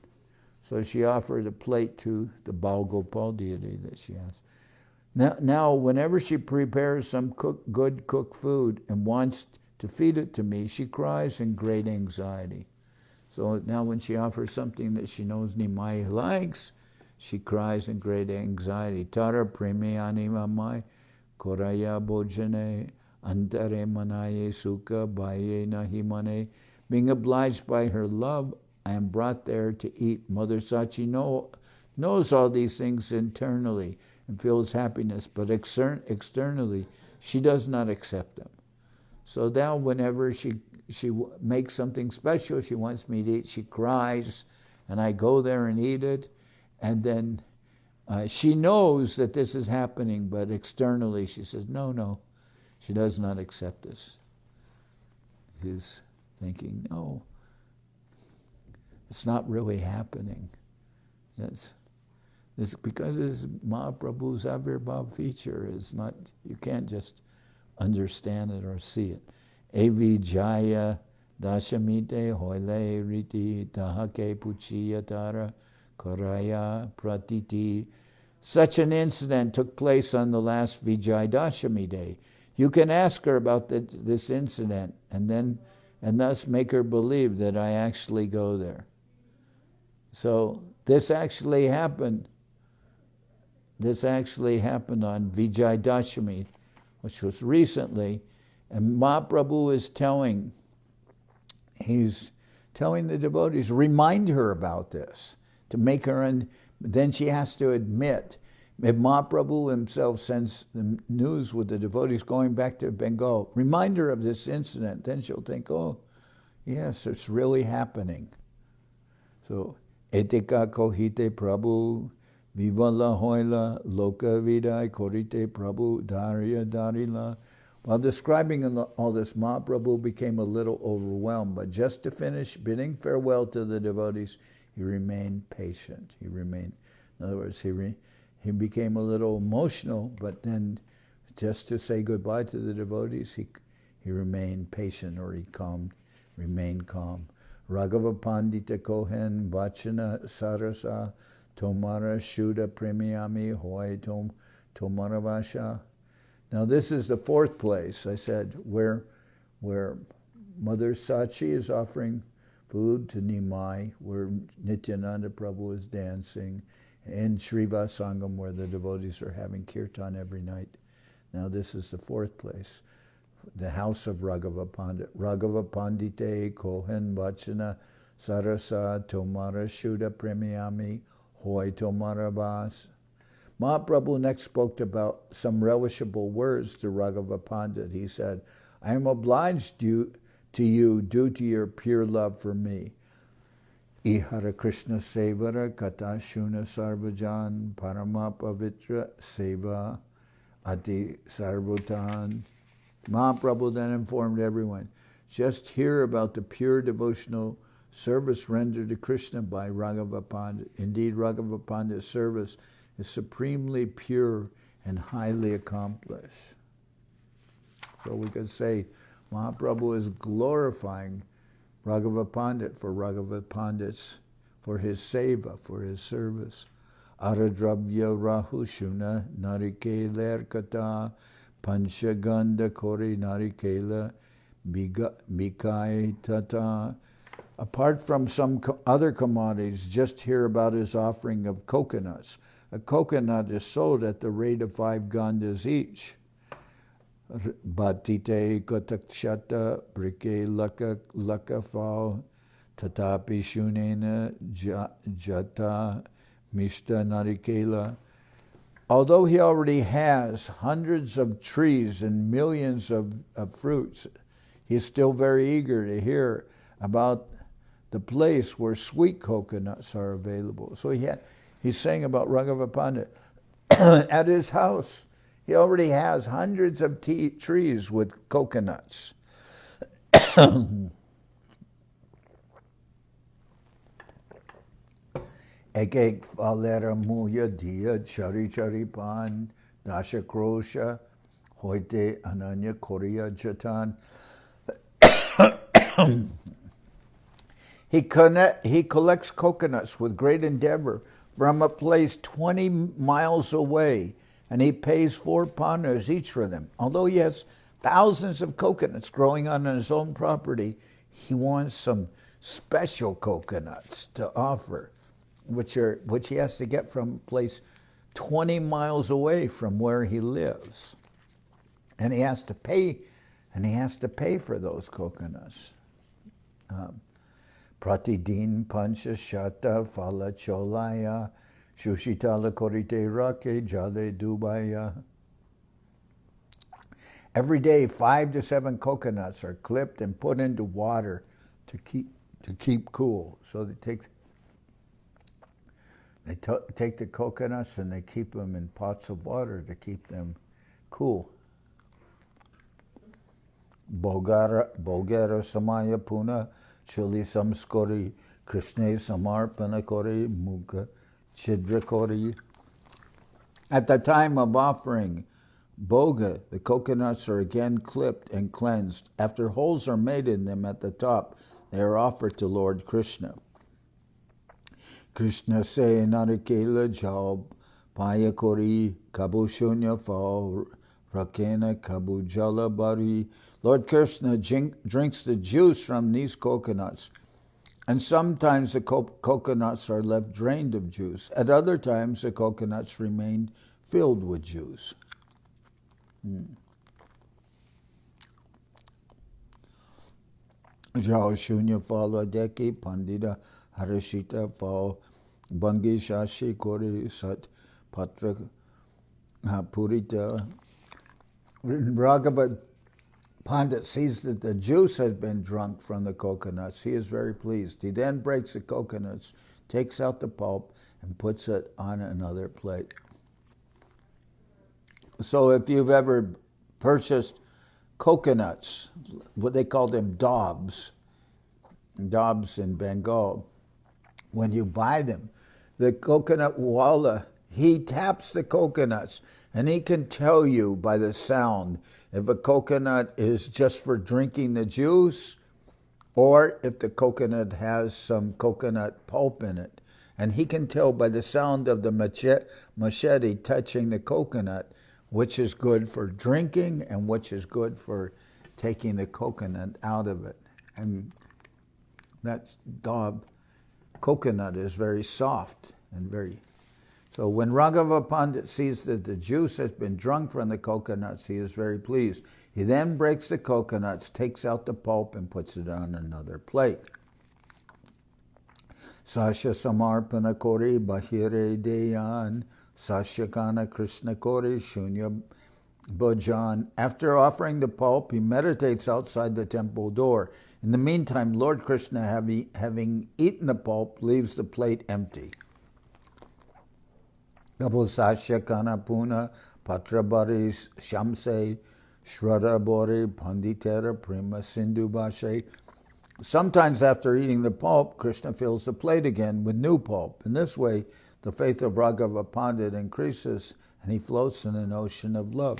So she offered a plate to the Bal Gopal deity that she has. Now, whenever she prepares some good cooked food and wants to feed it to me, she cries in great anxiety. So now when she offers something that she knows Nimai likes, she cries in great anxiety. Tara premiyani mamai koraya bojane antare manaye sukha baye nahimane. Being obliged by her love, I am brought there to eat. Mother Sachi knows all these things internally and feels happiness, but externally, she does not accept them. So now whenever she makes something special she wants me to eat, she cries, and I go there and eat it, and then she knows that this is happening, but externally she says, no, she does not accept this. She's thinking, no, it's not really happening. This because it's Mahaprabhu's Avirbhav feature. It's not, you can't just understand it or see it. Evi Jaya Dashamite Hoile Riti Tahake Puchiyatara Karaya Pratiti. Such an incident took place on the last Vijayadashami day. You can ask her about this incident and thus make her believe that I actually go there. So this actually happened. This actually happened on Vijayadashami, which was recently, and Mahaprabhu is telling the devotees, remind her about this, to make her, and then she has to admit. If Mahaprabhu himself sends the news with the devotees going back to Bengal, remind her of this incident, then she'll think, oh, yes, it's really happening. So, Etika kohite Prabhu, Vivala hoila, loka vidai korite Prabhu, Darya darila. While describing all this, Mahaprabhu became a little overwhelmed, but just to finish bidding farewell to the devotees, he remained patient. In other words, he became a little emotional, but then just to say goodbye to the devotees, he remained patient, or he remained calm. Raghava Pandita Kohen Vachana Sarasa Tomara Shuddha Premiyami Hoy Tomara Vasha. Now this is the fourth place, I said, where Mother Sachi is offering food to Nimai, where Nityananda Prabhu is dancing, and Sriva Sangam, where the devotees are having kirtan every night. Now this is the fourth place, the house of Raghava Pandit. Raghava Pandite Kohen Vachana Sarasa Tomara Shuddha Premiyami Hoy Tomara Vas. Mahaprabhu next spoke about some relishable words to Raghava Pandit. He said, I am obliged to you due to your pure love for me. Ihara Krishna Sevara Kata Shuna Sarvajan Parama Pavitra Seva Ati Sarvutan. Mahaprabhu then informed everyone, just hear about the pure devotional service rendered to Krishna by Raghava Pandit. Indeed, Raghava Pandit's service is supremely pure and highly accomplished. So we could say Mahaprabhu is glorifying Raghava Pandit for his seva, for his service. Aradravya Rahushuna Narikeler Kata Panchaganda Kori Narikela Mikai Tata. Apart from some other commodities, just hear about his offering of coconuts. A coconut is sold at the rate of 5 gandas each. Bhatite kotakshata brike laka fal tatapi shunena jata mishta narikela. Although he already has hundreds of trees and millions of fruits, he's still very eager to hear about the place where sweet coconuts are available. So he's saying about Raghava Pandit, at his house, he already has hundreds of trees with coconuts. Ek falera muya dia chari chari pan dasha krosha hoite ananya korea jatan. He collects coconuts with great endeavor from a place 20 miles away, and he pays 4 panas each for them. Although he has thousands of coconuts growing on his own property, he wants some special coconuts to offer, which he has to get from a place 20 miles away from where he lives. And he has to pay for those coconuts. Pratidin pancha shata phala cholaya shushitala korite rake jale dubaya. Every day, 5 to 7 coconuts are clipped and put into water to keep cool. So they take the coconuts and they keep them in pots of water to keep them cool. Bogara samaya puna chuli samskori krishne samarpana kori mukha chidra kori. At the time of offering Boga, the coconuts are again clipped and cleansed. After holes are made in them at the top, they are offered to Lord Krishna. Krishna se narikela jal paya kori kabu shunya fal rakena kabu jala bari. Lord Krishna drinks the juice from these coconuts, and sometimes the coconuts are left drained of juice. At other times, the coconuts remain filled with juice. Jao shunya fala deki pandita harashita fal bangi shashi kori sat patra purita. Raghava Pandit sees that the juice has been drunk from the coconuts. He is very pleased. He then breaks the coconuts, takes out the pulp, and puts it on another plate. So if you've ever purchased coconuts, what they call them daubs in Bengal, when you buy them, the coconut wala, he taps the coconuts, and he can tell you by the sound if a coconut is just for drinking the juice or if the coconut has some coconut pulp in it. And he can tell by the sound of the machete touching the coconut which is good for drinking and which is good for taking the coconut out of it. And that's coconut is very soft and very... So when Raghava Pandit sees that the juice has been drunk from the coconuts, he is very pleased. He then breaks the coconuts, takes out the pulp, and puts it on another plate. Sasya samarpana kori bahire deyan, sasyakana krishna kori shunya bhajan. After offering the pulp, he meditates outside the temple door. In the meantime, Lord Krishna, having eaten the pulp, leaves the plate empty. Sasya kana puna patrabaris shamse shradabori panditera prima sindhu bashe. Sometimes after eating the pulp, Krishna fills the plate again with new pulp. In this way, the faith of Raghava Pandit increases and he floats in an ocean of love.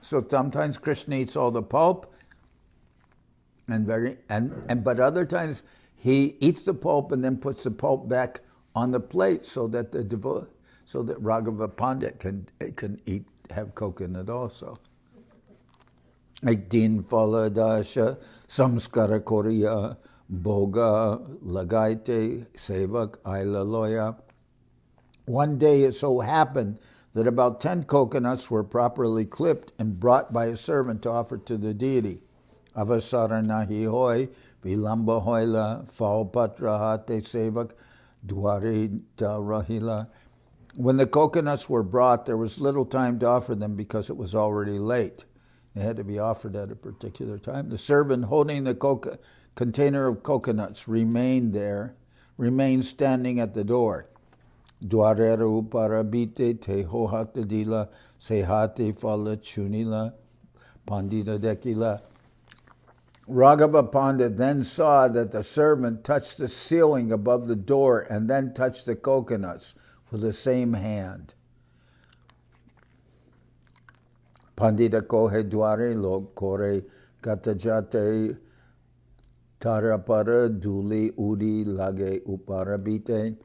So sometimes Krishna eats all the pulp, but other times he eats the pulp and then puts the pulp back on the plate so that Raghava Pandit can have coconut also. 18 Faladasha Samskara Korea Bhoga Lagaite Sevak Aila Loya. One day it so happened that about 10 coconuts were properly clipped and brought by a servant to offer to the deity. Avasaranahi hoy, Vilamba hoila, Falpatra hate sevak, Dwari rahila. When the coconuts were brought, there was little time to offer them because it was already late. They had to be offered at a particular time. The servant holding the container of coconuts remained standing at the door. Dwareru parabite te hohatadila sehate fala chunila pandita dekila. Raghava Pandit then saw that the servant touched the ceiling above the door and then touched the coconuts with the same hand. Pandita kohe dware log kore gatajate tarapara duli udi lage uparabite.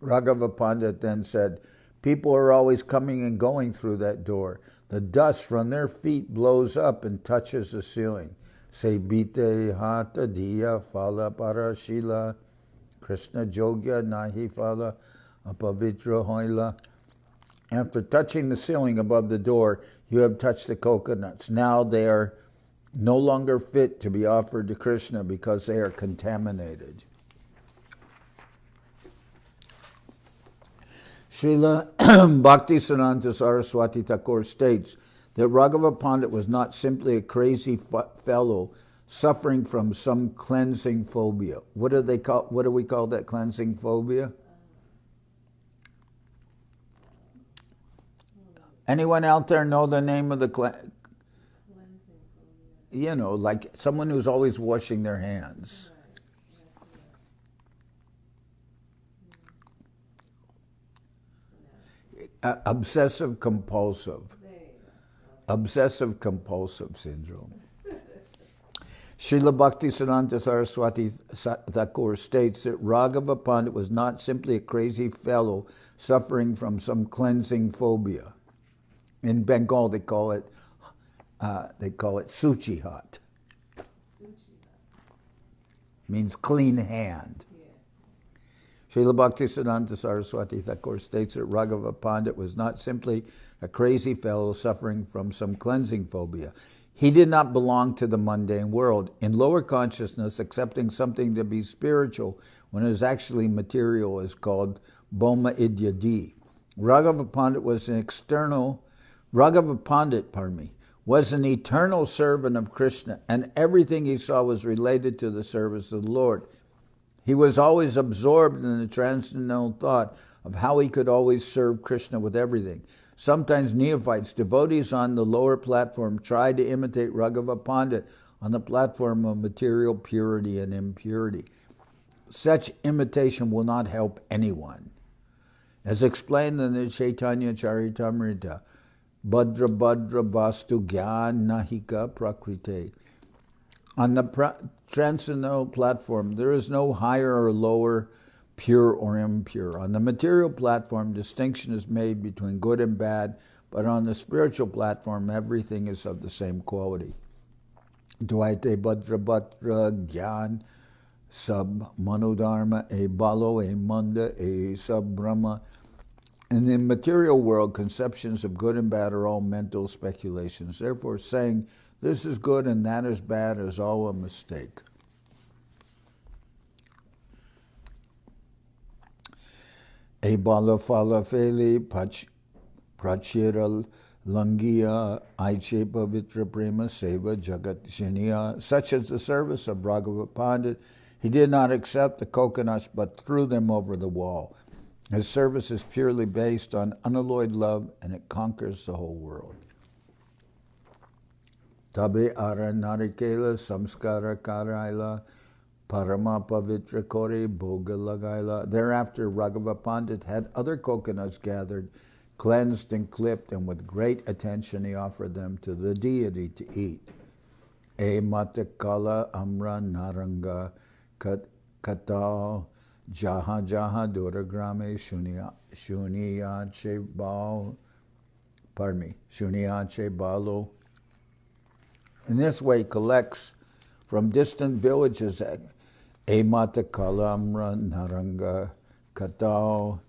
Raghava Pandit then said, people are always coming and going through that door. The dust from their feet blows up and touches the ceiling. Se bite hata diya fala parashila Krishna jogya nahi fala apavitra hoila. After touching the ceiling above the door, you have touched the coconuts. Now they are no longer fit to be offered to Krishna because they are contaminated. Srila Bhaktisiddhanta Saraswati Thakur states that Raghava Pandit was not simply a crazy fellow suffering from some cleansing phobia. What do we call that cleansing phobia? Anyone out there know the name of the cleansing phobia? You know, like someone who's always washing their hands. Obsessive compulsive syndrome. Srila Bhaktisiddhanta Saraswati Thakur states that Raghava Pandit was not simply a crazy fellow suffering from some cleansing phobia. In Bengal, they call it suchi hat. Means clean hand. Srila Bhaktisiddhanta Saraswati Thakur states that Raghava Pandit was not simply a crazy fellow suffering from some cleansing phobia. He did not belong to the mundane world. In lower consciousness, accepting something to be spiritual when it is actually material is called Bhoma Idyadi. Raghava Pandit was an eternal servant of Krishna, and everything he saw was related to the service of the Lord. He was always absorbed in the transcendental thought of how he could always serve Krishna with everything. Sometimes neophytes, devotees on the lower platform, tried to imitate Raghava Pandit on the platform of material purity and impurity. Such imitation will not help anyone. As explained in the Chaitanya Charitamrita, Bhadra Bastu Gyan Nahika Prakrite. On the transcendental platform, there is no higher or lower, pure or impure. On the material platform, distinction is made between good and bad, but on the spiritual platform, everything is of the same quality. Dvaite Bhadra Bhadra Gyan Sab Manodharma E Balo E Manda E Sab Brahma. In the material world, conceptions of good and bad are all mental speculations. Therefore, saying this is good and that is bad is all a mistake. E Bala Fala Feli Prachiral Langia Aiche Pavitra Prema Seva Jagat Shiniya. Such as the service of Raghava Pandit, he did not accept the coconuts but threw them over the wall. His service is purely based on unalloyed love, and it conquers the whole world. Tabe ara narikela samskara karaila parama pavitra kori bhoga lagaila. Thereafter, Raghava Pandit had other coconuts gathered, cleansed and clipped, and with great attention he offered them to the deity to eat. E matakala amra naranga katal Jaha Jaha Duragrame Shuniyache Balo. In this way, collects from distant villages Emata Kalamra Naranga Katao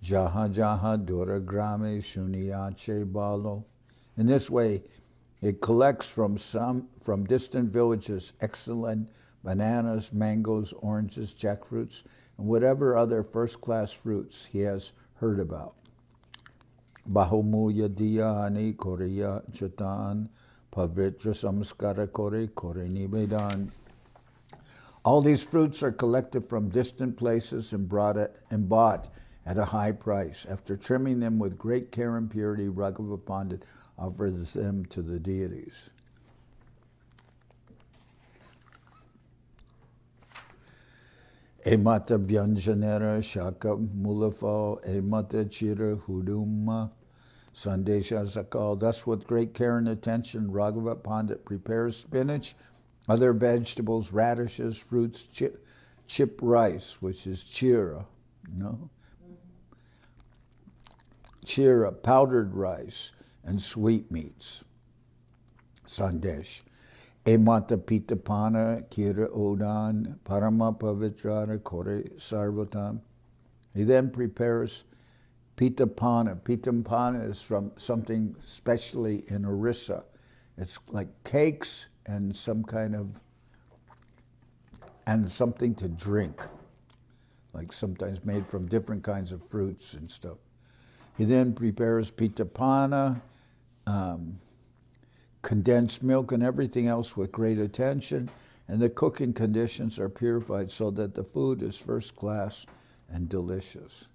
Jaha Jaha Duragrame Shuniyache Balo. In this way, it collects from distant villages excellent bananas, mangoes, oranges, jackfruits, and whatever other first-class fruits he has heard about. Bahumuya Diyani Korea Jatan Pavitra Samskara Kore Nivedan. All these fruits are collected from distant places and bought at a high price. After trimming them with great care and purity, Raghava Pandit offers them to the deities. Emata Vyanjanera Shaka Mulafo Emata Chira Huduma Sandesha Sakal. Thus, with great care and attention, Raghava Pandit prepares spinach, other vegetables, radishes, fruits, chip rice, which is chira, chira, powdered rice, and sweetmeats. Sandesh. Emata Pitapana Kira Odan Parama Pavitrana Kore Sarvatam. He then prepares Pitapana. Pitapana is from something specially in Orissa. It's like cakes and something to drink, like sometimes made from different kinds of fruits and stuff. He then prepares Pitapana, condensed milk and everything else with great attention, and the cooking conditions are purified so that the food is first class and delicious.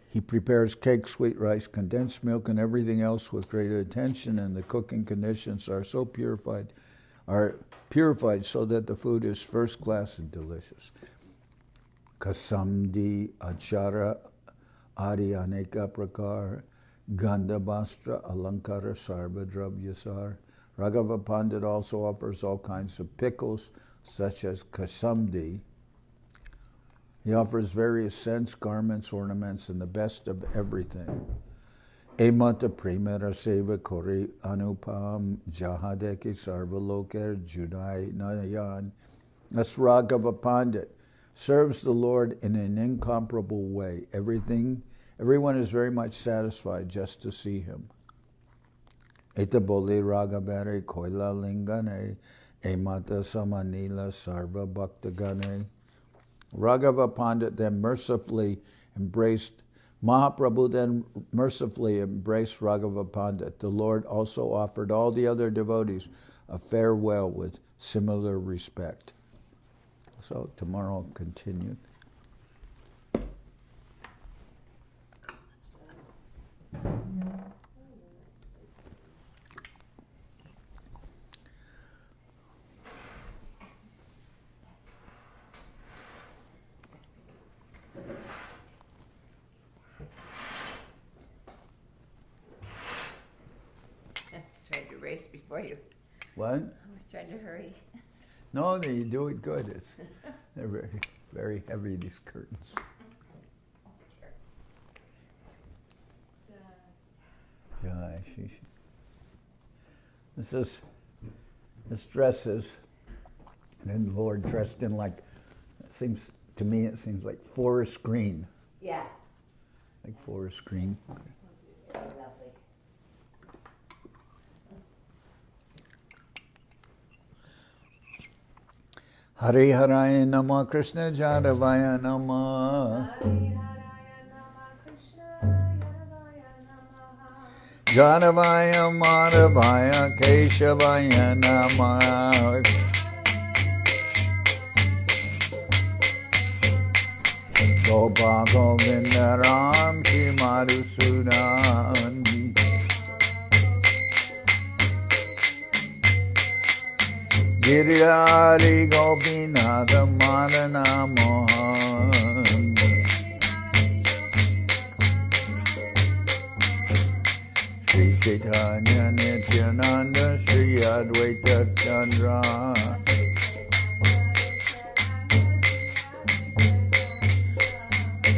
He prepares cake, sweet rice, condensed milk, and everything else with great attention, and the cooking conditions are purified so that the food is first class and delicious. Kasamdi achara adi aneka prakar Gandha Bastra Alankara Sarva Dravyasar. Raghava Pandit also offers all kinds of pickles, such as kasamdi. He offers various scents, garments, ornaments, and the best of everything. Emata Primera Seva Kori Anupam Jahadeki Sarvaloker Judai Nayan. Thus Raghava Pandit serves the Lord in an incomparable way. Everyone is very much satisfied just to see him. Etaboli Raghabare Koila Lingane Emata Samanila Sarva Bhaktagane. Raghava Pandit then Mahaprabhu then mercifully embraced Raghava Pandit. The Lord also offered all the other devotees a farewell with similar respect. So tomorrow I'll continue. Tried to race before you. What? I was trying to hurry. No, you do it good. They're very, very heavy, these curtains. Jai Shri. This dress is, and the Lord dressed in like, it seems like forest green. Yeah. Like forest green. Very lovely. Hare Haraya Nama Krishna Jadavaya Nama Jadavaya Madhavaya Keshavaya Nama Gopa Govinda Ram Shri Madhusudan Girirari Gopinatha Madana Mohan Shri Chaitanya Nityananda Shri Advaita Chandra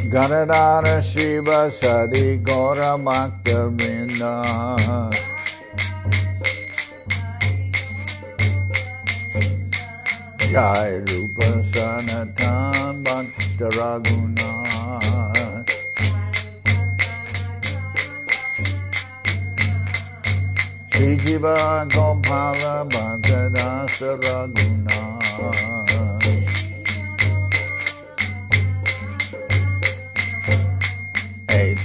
Ganadhara Shiva Sadi Gaura Bhakta Vrinda Jai Rupa Sanatan Bhakta Raguna Shri Jiva Gopala Bhakta Dasa Raguna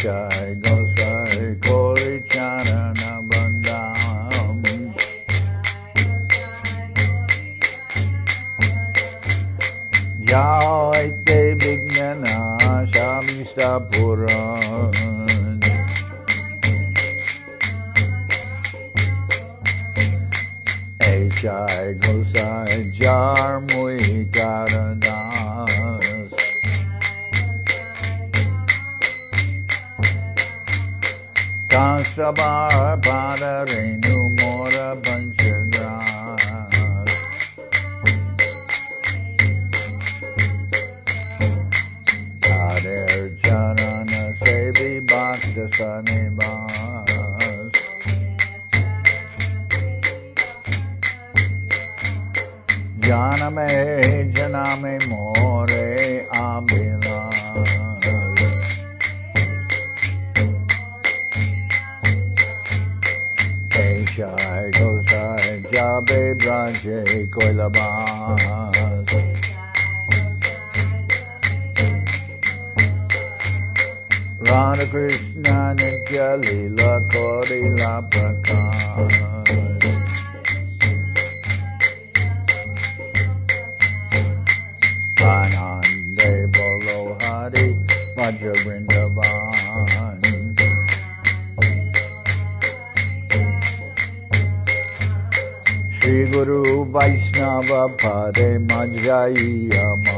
Jai Gosai Kori Charana Bandam Jai Te Vignana Shamista Puran Jai Gosai Jar Mui Karanas Kansabar Pada Renu Mora Panchagras Kader Charana Sevi Bhakta Sanibas Janame Janame More Abhilas Jai Gosai Jabe Braje Koilabas Radha Krishna Nitya-lila Kodila Prakash Anande Bolo Hari Vajra Vrindavan Shri Guru Vaishnava Pade Majrayaman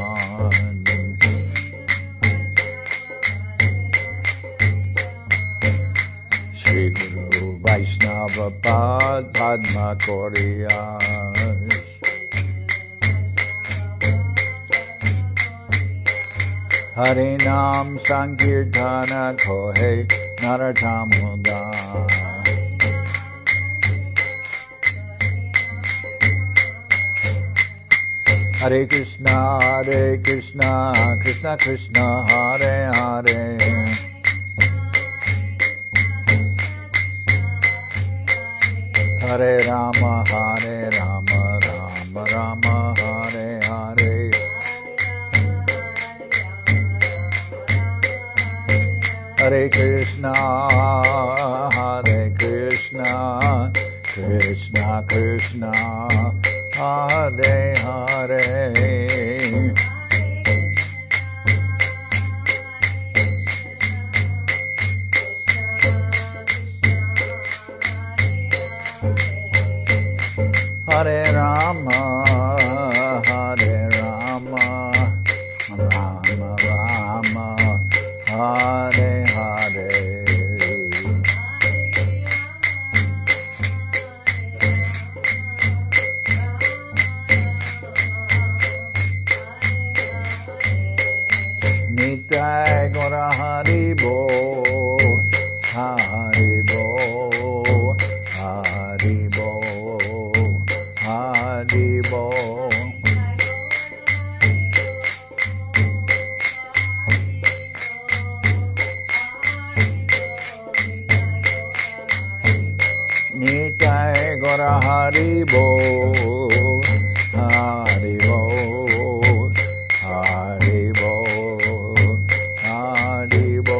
Shri Guru Vaishnava Pad Padma Koriyas Hare Nam Sankirtana Kohe Naratamudha Hare Krishna, Krishna Krishna, Hare Hare. Hare Rama, Rama Rama, Hare Hare. Hare Krishna, Krishna Krishna, Hare Hare. Hare Rama, Rama Rama, Hare Hare. Nitai Gora Haribo, Haribo, Haribo, Haribo.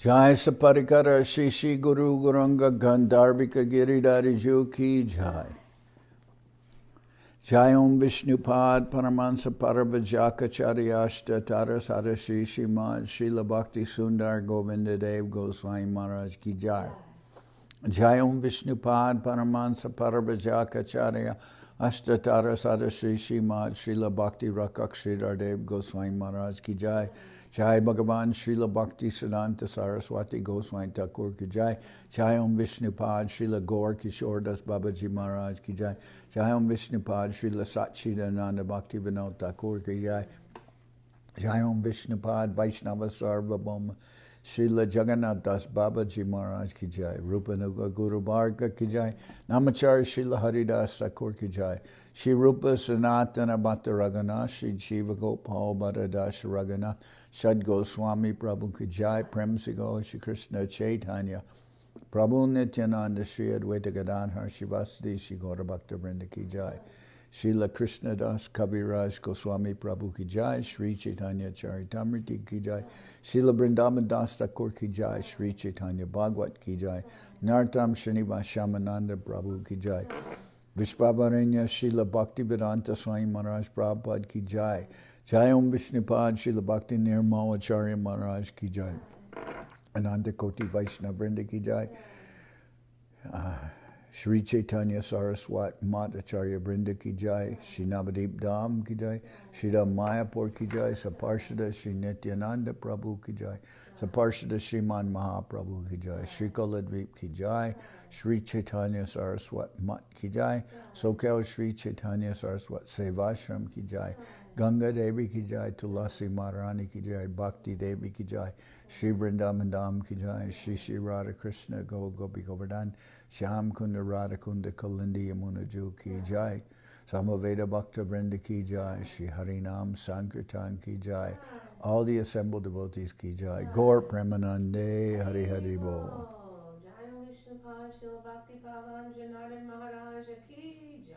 Jai Saparikara Shishi Guru Guranga Gandharvika Giridhari Ju Ki Jai. Jai Om Vishnupad Paramansa Paravajakacharya Tara Sada Shishi Mad Srila Bhakti Sundar Govinda Dev Goswami Maharaj Ki Jai. Jai Om Vishnupad Paramansa Paravajakacharya Tara Sada Shishi Mad Srila Bhakti Rakak Sridhar Dev Goswami Maharaj Ki Jai. Jai Bhagavan Srila Bhakti Siddhanta Saraswati Goswami Thakur Ki Jai. Jai Om Vishnupad Srila Gaur Kishore Das Babaji Maharaj Ki Jai. Jai Om Vishnupad Srila Satchidananda Bhakti Vinod Thakur Ki Jai. Jai Om Vishnupad Vaishnava Sarvabhauma Srila Jagannath Das Babaji Maharaj Ki Jai. Rupanuga Guru Bharga Ki Jai. Namacharya Srila Haridas Thakur Ki Jai. Shri Rupa Sanatana Bhatta Raghunath, Shri Jiva Gopal Bhatta Das Raghunath, Sad Goswami Prabhu Ki Jai, Prem Sigo, Shri Krishna Chaitanya, Prabhu Nityananda, Shri Advaita Gadadhar, Shri Vasudeva, Shri Gaura Bhakta Vrinda Ki Jai, Srila Krishnadas, Kaviraj, Goswami Prabhu Ki Jai, Sri Chaitanya Charitamrita Ki Jai, Srila Vrindavan Das Thakur Ki Jai, Sri Chaitanya Bhagwat Ki Jai, Nartam Srinivas Shamananda Prabhu Ki Jai, Vishvavaranya Srila Bhakti Vedanta Swami Maharaj Prabhupada Ki Jai. Jai Om Vishnupad Srila Bhakti Nirmal Acharya Maharaj Ki Jai. Ananda Koti Vaishnava Vrinda Ki Jai. Sri Chaitanya Saraswat Madhacharya Vrinda Ki Jai. Shri Navadip Dham Ki Jai. Shri Ram Mayapur Ki Jai. Saparshada Shri Nityananda Prabhu Ki Jai. Saparshada Sriman Mahaprabhu Ki Jai. Shri Koladvip Ki Jai. Sri Chaitanya Saraswat Mat Ki Jai. Soquel Sri Chaitanya Saraswat Seva Ashram Ki Jai. Ganga Devi Ki Jai. Tulasi Maharani Ki Jai. Bhakti Devi Ki Jai. Shri Vrindavan Dham Ki Jai. Shri Shri Radha Krishna Gopi Govardhan. Shyam Kunda Radha Kunda Kalindi Yamuna Ju Ki Jai. Samaveda Bhakta Vrinda Ki Jai. Shri Harinam Sankirtan Ki Jai. All the assembled devotees Ki Jai. Gaur Premanande Hari Hari Bol. Jai Om Vishnupad Srila Bhakti Pavan Janardan Maharaj Ki Jai.